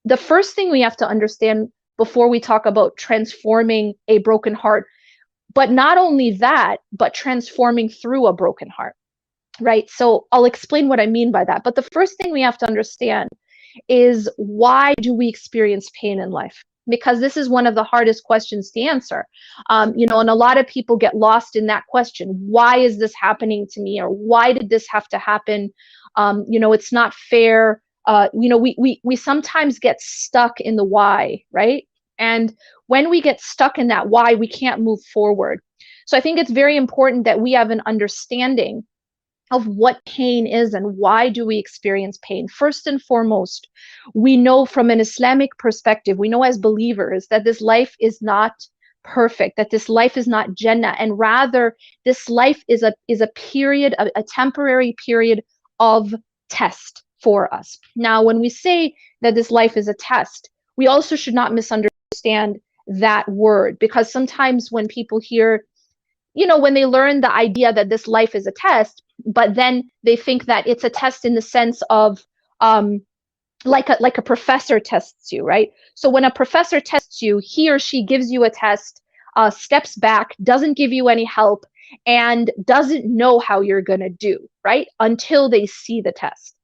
the first thing we have to understand before we talk about transforming a broken heart, but not only that, but transforming through a broken heart, right? So I'll explain what I mean by that. But the first thing we have to understand is, why do we experience pain in life? Because this is one of the hardest questions to answer. And a lot of people get lost in that question. Why is this happening to me? Or why did this have to happen? It's not fair. We sometimes get stuck in the why, right? And when we get stuck in that why, we can't move forward. So I think it's very important that we have an understanding of what pain is and why do we experience pain. First and foremost, we know from an Islamic perspective, we know as believers that this life is not perfect, that this life is not Jannah, and rather this life is a period, a temporary period of test for us. Now, when we say that this life is a test, we also should not misunderstand that word, because sometimes when people hear, when they learn the idea that this life is a test, but then they think that it's a test in the sense of like a professor tests you, right? So when a professor tests you, he or she gives you a test, steps back, doesn't give you any help, and doesn't know how you're going to do, right? Until they see the test.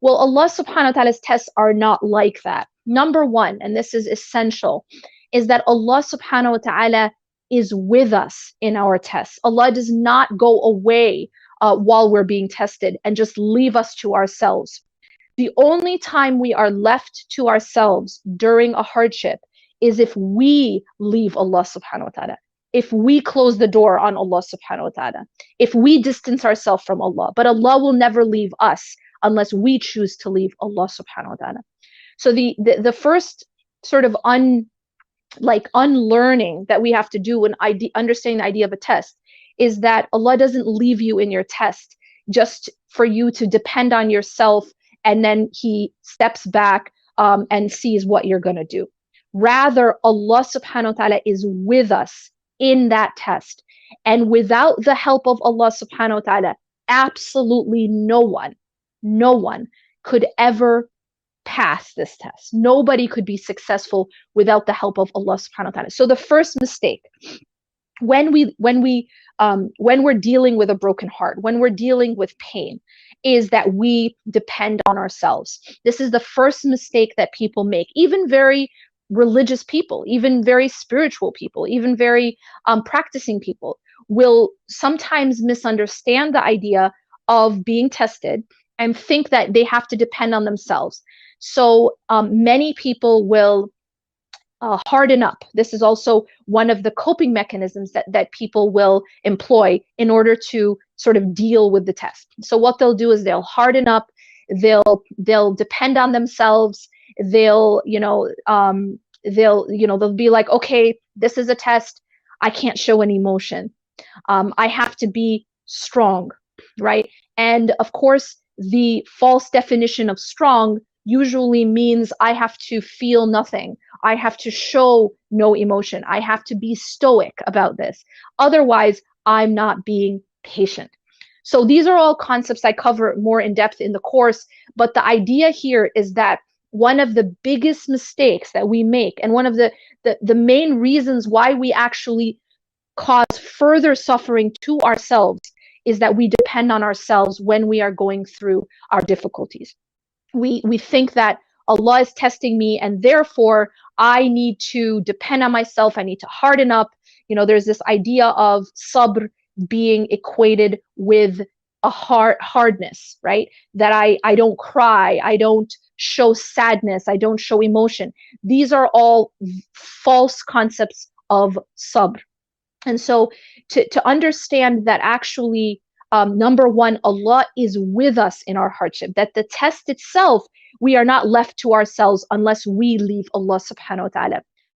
Well, Allah subhanahu wa ta'ala's tests are not like that. Number one, and this is essential, is that Allah subhanahu wa ta'ala is with us in our tests. Allah does not go away while we're being tested and just leave us to ourselves. The only time we are left to ourselves during a hardship is if we leave Allah subhanahu wa ta'ala, if we close the door on Allah subhanahu wa ta'ala, if we distance ourselves from Allah. But Allah will never leave us unless we choose to leave Allah subhanahu wa ta'ala. So the first sort of unlearning that we have to do when understanding the idea of a test is that Allah doesn't leave you in your test just for you to depend on yourself, and then He steps back and sees what you're going to do. Rather, Allah subhanahu wa ta'ala is with us in that test. And without the help of Allah subhanahu wa ta'ala, absolutely no one could ever pass this test. Nobody could be successful without the help of Allah subhanahu wa ta'ala. So the first mistake, when we're dealing with a broken heart, when we're dealing with pain, is that we depend on ourselves. This is the first mistake that people make. Even very religious people, even very spiritual people, even very practicing people will sometimes misunderstand the idea of being tested and think that they have to depend on themselves. So many people will harden up. This is also one of the coping mechanisms that people will employ in order to sort of deal with the test. So what they'll do is they'll harden up, they'll depend on themselves, they'll be like, okay, this is a test, I can't show any emotion, I have to be strong, right? And of course, the false definition of strong usually means I have to feel nothing, I have to show no emotion, I have to be stoic about this, otherwise I'm not being patient. So these are all concepts I cover more in depth in the course, but the idea here is that one of the biggest mistakes that we make, and one of the main reasons why we actually cause further suffering to ourselves, is that we depend on ourselves when we are going through our difficulties. We think that Allah is testing me, and therefore I need to depend on myself, I need to harden up. There's this idea of sabr being equated with a hardness, right? That I don't cry, I don't show sadness, I don't show emotion. These are all false concepts of sabr. And so to understand that actually, number one, Allah is with us in our hardship, that the test itself, we are not left to ourselves unless we leave Allah subhanahu wa ta'ala.